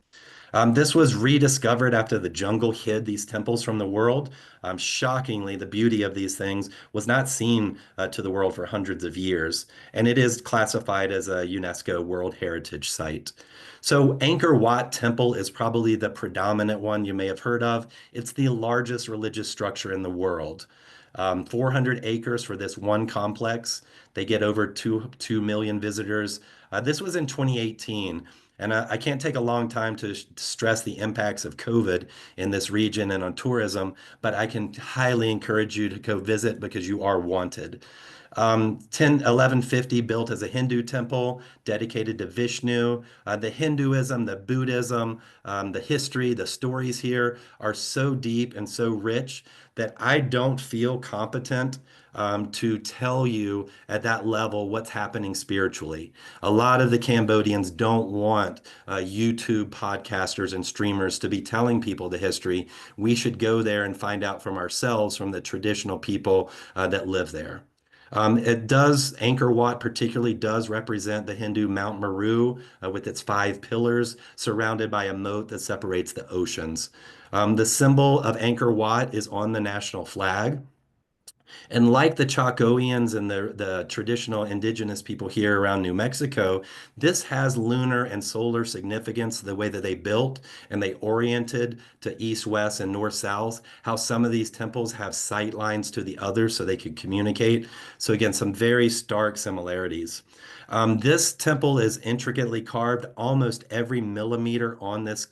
This was rediscovered after the jungle hid these temples from the world. Shockingly, the beauty of these things was not seen to the world for hundreds of years, and it is classified as a UNESCO World Heritage Site. So Angkor Wat Temple is probably the predominant one you may have heard of. It's the largest religious structure in the world. 400 acres for this one complex. They get over 2 million visitors. This was in 2018. And I can't take a long time to stress the impacts of COVID in this region and on tourism, but I can highly encourage you to go visit because you are wanted. 1150 built as a Hindu temple dedicated to Vishnu. The Hinduism, the Buddhism, the history, the stories here are so deep and so rich that I don't feel competent to tell you at that level what's happening spiritually. A lot of the Cambodians don't want YouTube podcasters and streamers to be telling people the history. We should go there and find out from ourselves, from the traditional people that live there. Angkor Wat particularly does represent the Hindu Mount Meru with its 5 pillars surrounded by a moat that separates the oceans. The symbol of Angkor Wat is on the national flag. And like the Chacoians and the traditional indigenous people here around New Mexico, this has lunar and solar significance, the way that they built and they oriented to east, west, and north, south, how some of these temples have sight lines to the others so they could communicate. So again, some very stark similarities. This temple is intricately carved. Almost every millimeter on this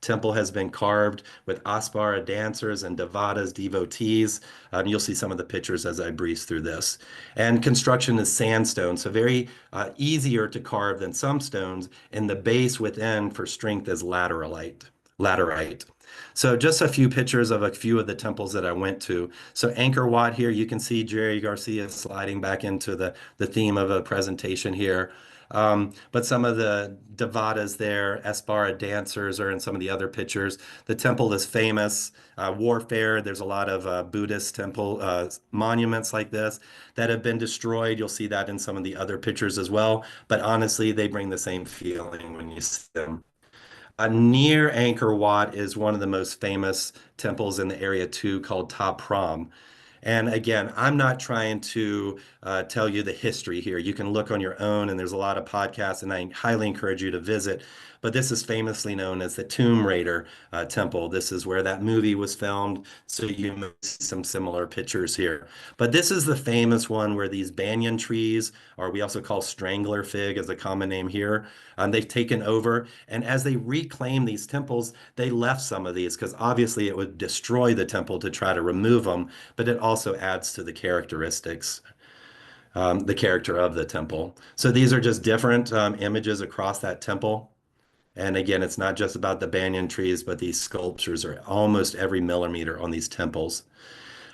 temple has been carved with Aspara dancers and Devatas, devotees. You'll see some of the pictures as I breeze through this. And construction is sandstone, so very easier to carve than some stones. And the base within for strength is laterite. So just a few pictures of a few of the temples that I went to. So Angkor Wat here, you can see Jerry Garcia sliding back into the theme of a presentation here. But some of the Devatas there, Espara dancers are in some of the other pictures. The temple is famous. Warfare, there's a lot of Buddhist temple monuments like this that have been destroyed. You'll see that in some of the other pictures as well. But honestly, they bring the same feeling when you see them. Near Angkor Wat is one of the most famous temples in the area too, called Ta Prohm. And again, I'm not trying to tell you the history here. You can look on your own, and there's a lot of podcasts, and I highly encourage you to visit. But this is famously known as the Tomb Raider Temple. This is where that movie was filmed, so you may see some similar pictures here. But this is the famous one where these banyan trees, or we also call strangler fig as a common name here, they've taken over. And as they reclaim these temples, they left some of these because obviously it would destroy the temple to try to remove them, but it also adds to the characteristics, the character of the temple. So these are just different images across that temple. And again, it's not just about the banyan trees, but these sculptures are almost every millimeter on these temples.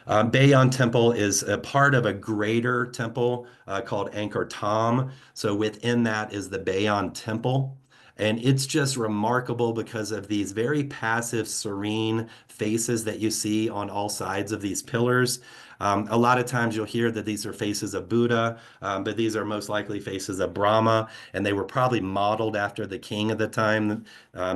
Bayon Temple is a part of a greater temple called Angkor Thom. So within that is the Bayon Temple. And it's just remarkable because of these very passive, serene faces that you see on all sides of these pillars. A lot of times you'll hear that these are faces of Buddha, but these are most likely faces of Brahma, and they were probably modeled after the king of the time,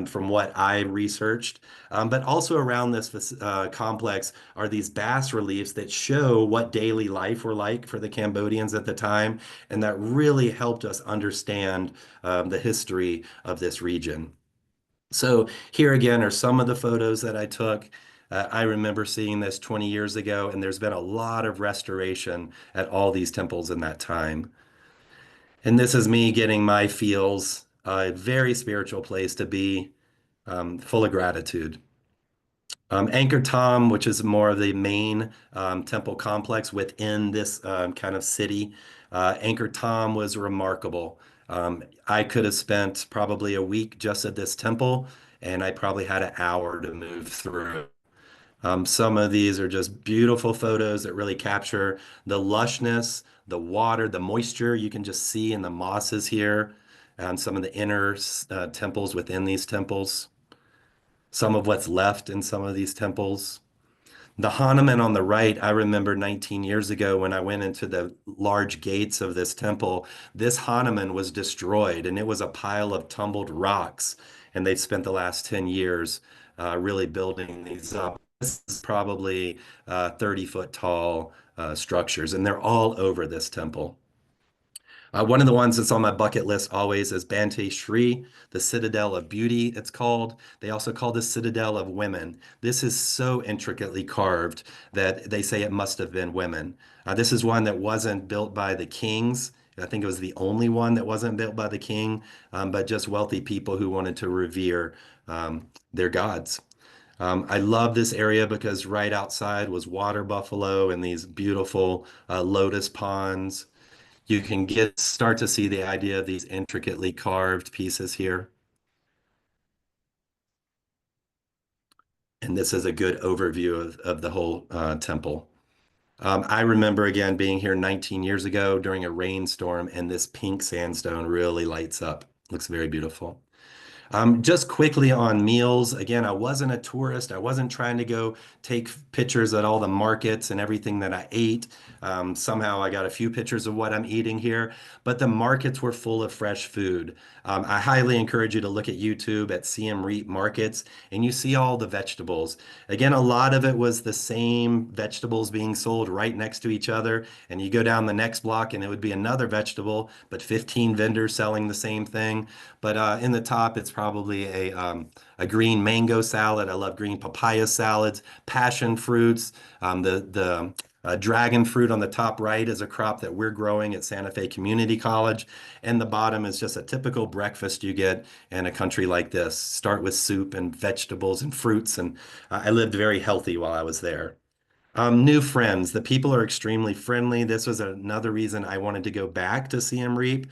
from what I researched. But also around this complex are these bas reliefs that show what daily life were like for the Cambodians at the time, and that really helped us understand the history of this region. So here again are some of the photos that I took. I remember seeing this 20 years ago, and there's been a lot of restoration at all these temples in that time. And this is me getting my feels, a very spiritual place to be, full of gratitude. Angkor Thom, which is more of the main temple complex within this kind of city. Angkor Thom was remarkable. I could have spent probably a week just at this temple, and I probably had an hour to move through. Some of these are just beautiful photos that really capture the lushness, the water, the moisture you can just see in the mosses here, and some of the inner temples within these temples, some of what's left in some of these temples. The Hanuman on the right, I remember 19 years ago when I went into the large gates of this temple, this Hanuman was destroyed and it was a pile of tumbled rocks. And they've spent the last 10 years really building these up. This is probably 30-foot tall structures, and they're all over this temple. One of the ones that's on my bucket list always is Bante Shri, the Citadel of Beauty, it's called. They also call this Citadel of Women. This is so intricately carved that they say it must have been women. This is one that wasn't built by the kings. I think it was the only one that wasn't built by the king, but just wealthy people who wanted to revere their gods. I love this area because right outside was water buffalo and these beautiful lotus ponds. You can start to see the idea of these intricately carved pieces here. And this is a good overview of the whole temple. I remember again being here 19 years ago during a rainstorm, and this pink sandstone really lights up. Looks very beautiful. Just quickly on meals, again, I wasn't a tourist. I wasn't trying to go take pictures at all the markets and everything that I ate. Somehow I got a few pictures of what I'm eating here, but the markets were full of fresh food. I highly encourage you to look at YouTube at Siem Reap markets and you see all the vegetables. Again, a lot of it was the same vegetables being sold right next to each other. And you go down the next block and it would be another vegetable, but 15 vendors selling the same thing. But in the top, it's probably a green mango salad. I love green papaya salads, passion fruits. The dragon fruit on the top right is a crop that we're growing at Santa Fe Community College. And the bottom is just a typical breakfast you get in a country like this. Start with soup and vegetables and fruits. And I lived very healthy while I was there. New friends. The people are extremely friendly. This was another reason I wanted to go back to Siem Reap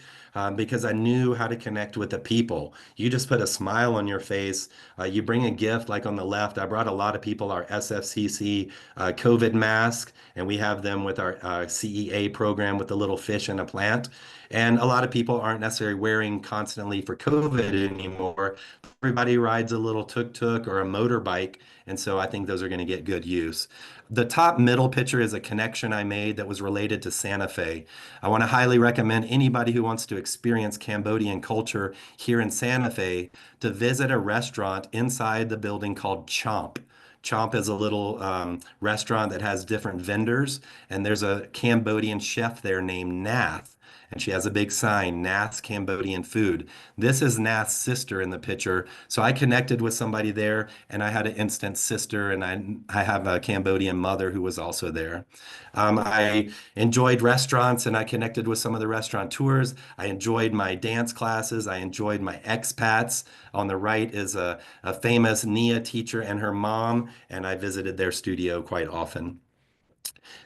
because I knew how to connect with the people. You just put a smile on your face. You bring a gift, like on the left. I brought a lot of people our SFCC COVID mask, and we have them with our CEA program with the little fish and a plant. And a lot of people aren't necessarily wearing constantly for COVID anymore. Everybody rides a little tuk-tuk or a motorbike, and so I think those are going to get good use. The top middle picture is a connection I made that was related to Santa Fe. I want to highly recommend anybody who wants to experience Cambodian culture here in Santa Fe to visit a restaurant inside the building called Chomp. Chomp is a little restaurant that has different vendors, and there's a Cambodian chef there named Nath. And she has a big sign, Nath's Cambodian Food. This is Nath's sister in the picture. So I connected with somebody there, and I had an instant sister, and I have a Cambodian mother who was also there. I enjoyed restaurants, and I connected with some of the restaurateurs. I enjoyed my dance classes. I enjoyed my expats. On the right is a famous Nia teacher and her mom, and I visited their studio quite often.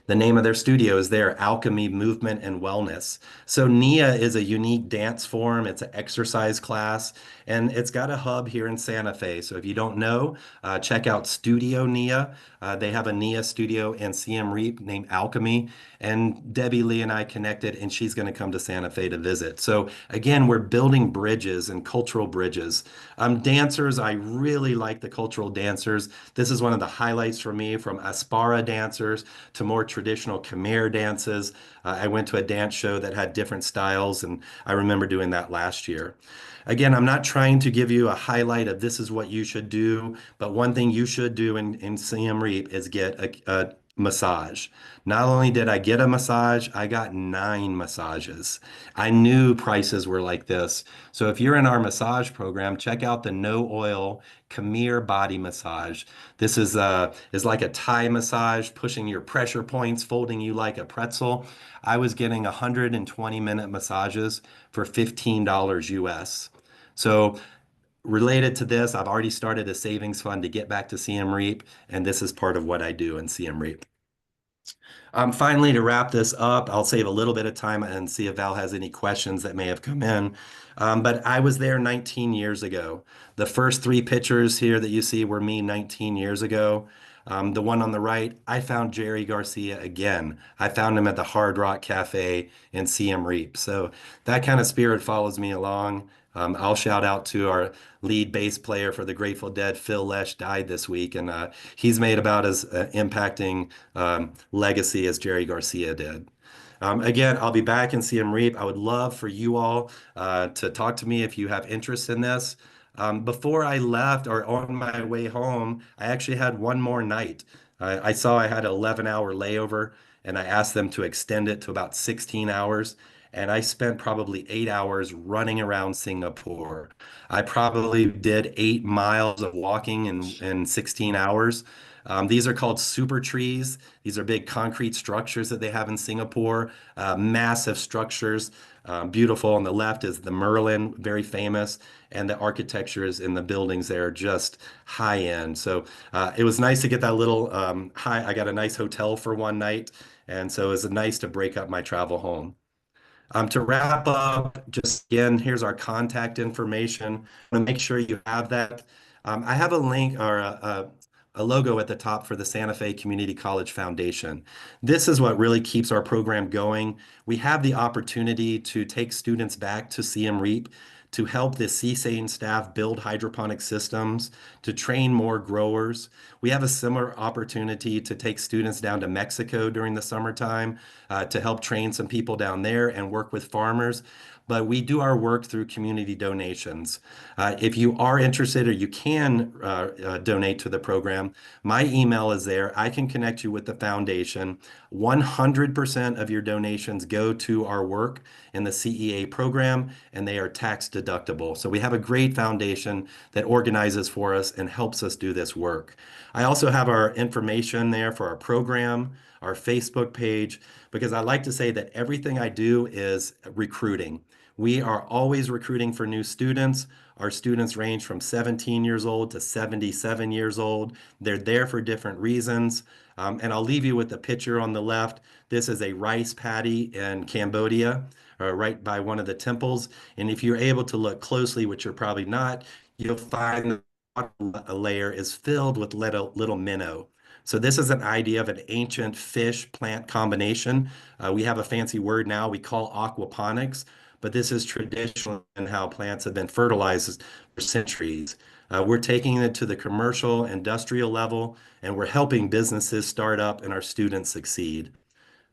The name of their studio is there, Alchemy Movement and Wellness. So Nia is a unique dance form. It's an exercise class, and it's got a hub here in Santa Fe. So if you don't know, check out Studio Nia. They have a Nia studio in Siem Reap named Alchemy, and Debbie Lee and I connected, and she's going to come to Santa Fe to visit. So again, we're building bridges and cultural bridges. Dancers, I really like the cultural dancers. This is one of the highlights for me, from Aspara dancers to more traditional Khmer dances. I went to a dance show that had different styles, and I remember doing that last year. Again, I'm not trying to give you a highlight of this is what you should do, but one thing you should do in Siem Reap is get a massage. Not only did I get a massage, I got 9 massages. I knew prices were like this. So if you're in our massage program, check out the no oil Khmer body massage. This is like a Thai massage, pushing your pressure points, folding you like a pretzel. I was getting 120-minute massages for $15 US. So related to this, I've already started a savings fund to get back to Siem Reap, and this is part of what I do in Siem Reap. Finally, to wrap this up, I'll save a little bit of time and see if Val has any questions that may have come in. But I was there 19 years ago. The first 3 pictures here that you see were me 19 years ago. The one on the right, I found Jerry Garcia again. I found him at the Hard Rock Cafe in Siem Reap. So that kind of spirit follows me along. I'll shout out to our lead bass player for the Grateful Dead, Phil Lesh, died this week, and he's made about as impacting legacy as Jerry Garcia did. Again, I'll be back in Siem Reap. I would love for you all to talk to me if you have interest in this. Before I left or on my way home, I actually had one more night. I saw I had an 11-hour layover, and I asked them to extend it to about 16 hours. And I spent probably 8 hours running around Singapore. I probably did 8 miles of walking in 16 hours. These are called super trees. These are big concrete structures that they have in Singapore, massive structures, beautiful. On the left is the Merlin, very famous, and the architecture is in the buildings there, just high end. So it was nice to get that little high. I got a nice hotel for one night, and so it was nice to break up my travel home. To wrap up, just again, here's our contact information. I want to make sure you have that. I have a link or a logo at the top for the Santa Fe Community College Foundation. This is what really keeps our program going. We have the opportunity to take students back to Siem Reap to help the CSAIN staff build hydroponic systems, to train more growers. We have a similar opportunity to take students down to Mexico during the summertime to help train some people down there and work with farmers. But we do our work through community donations. If you are interested or you can donate to the program, my email is there. I can connect you with the foundation. 100% of your donations go to our work in the CEA program, and they are tax deductible. So we have a great foundation that organizes for us and helps us do this work. I also have our information there for our program, our Facebook page, because I like to say that everything I do is recruiting. We are always recruiting for new students. Our students range from 17 years old to 77 years old. They're there for different reasons. And I'll leave you with the picture on the left. This is a rice paddy in Cambodia, right by one of the temples. And if you're able to look closely, which you're probably not, you'll find the bottom layer is filled with little minnow. So this is an idea of an ancient fish-plant combination. We have a fancy word now we call aquaponics, but this is traditional in how plants have been fertilized for centuries. We're taking it to the commercial, industrial level, and we're helping businesses start up and our students succeed.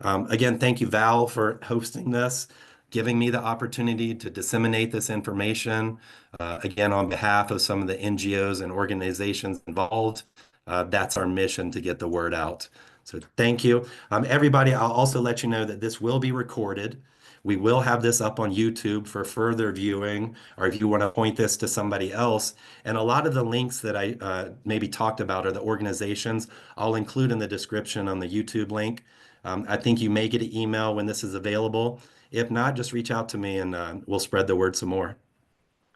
Again, thank you, Val, for hosting this, giving me the opportunity to disseminate this information. Again, on behalf of some of the NGOs and organizations involved, that's our mission to get the word out. So thank you. Everybody, I'll also let you know that this will be recorded. We will have this up on YouTube for further viewing, or if you want to point this to somebody else. And a lot of the links that I maybe talked about or the organizations, I'll include in the description on the YouTube link. I think you may get an email when this is available. If not, just reach out to me and we'll spread the word some more.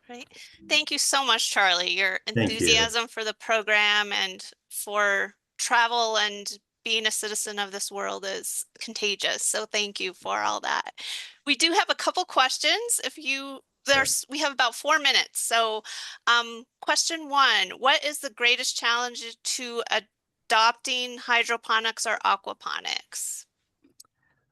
Great. Thank you so much, Charlie. Your Thank you. enthusiasm for the program and for travel and being a citizen of this world is contagious. So thank you for all that. We do have a couple questions. Sure. We have about 4 minutes. So question one, what is the greatest challenge to adopting hydroponics or aquaponics?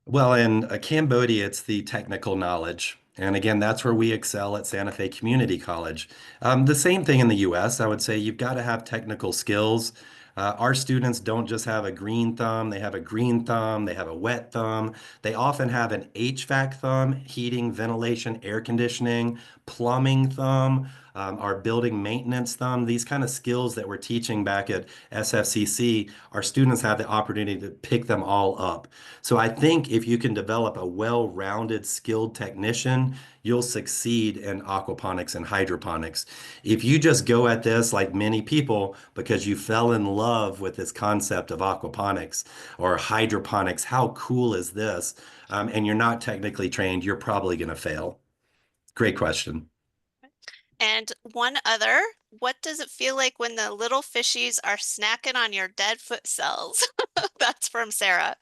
Well, in Cambodia, it's the technical knowledge. And again, that's where we excel at Santa Fe Community College. The same thing in the US, I would say you've got to have technical skills. Our students don't just have a green thumb, they have a green thumb, they have a wet thumb. They often have an HVAC thumb, heating, ventilation, air conditioning, plumbing thumb, our building maintenance thumb. These kind of skills that we're teaching back at SFCC, our students have the opportunity to pick them all up. So I think if you can develop a well-rounded, skilled technician, you'll succeed in aquaponics and hydroponics. If you just go at this like many people because you fell in love with this concept of aquaponics or hydroponics, how cool is this? And you're not technically trained, you're probably going to fail. Great question. And one other, what does it feel like when the little fishies are snacking on your dead foot cells? That's from Sarah.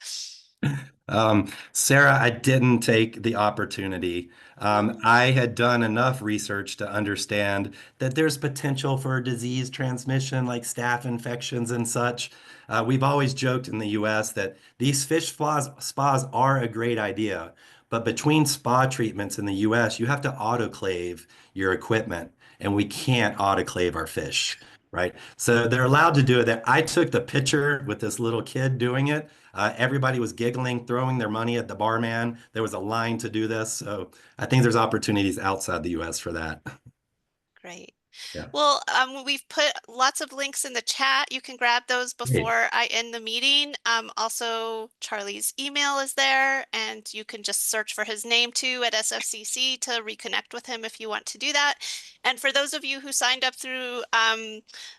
Sarah, I didn't take the opportunity. Oh, I had done enough research to understand that there's potential for disease transmission, like staph infections and such. We've always joked in the US that these spas are a great idea, but between spa treatments in the US, you have to autoclave your equipment, and we can't autoclave our fish. Right. So they're allowed to do it. I took the picture with this little kid doing it. Everybody was giggling, throwing their money at the barman. There was a line to do this. So I think there's opportunities outside the US for that. great. Yeah. Well, we've put lots of links in the chat. You can grab those Great. before I end the meeting. Also, Charlie's email is there, and you can just search for his name too at SFCC to reconnect with him if you want to do that. And for those of you who signed up through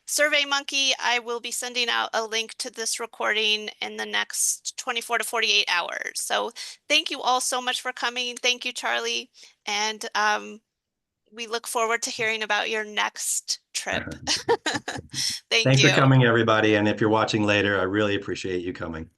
SurveyMonkey, I will be sending out a link to this recording in the next 24 to 48 hours. So thank you all so much for coming. Thank you, Charlie. And we look forward to hearing about your next trip. Thank Thanks for you. coming, everybody. And if you're watching later, I really appreciate you coming.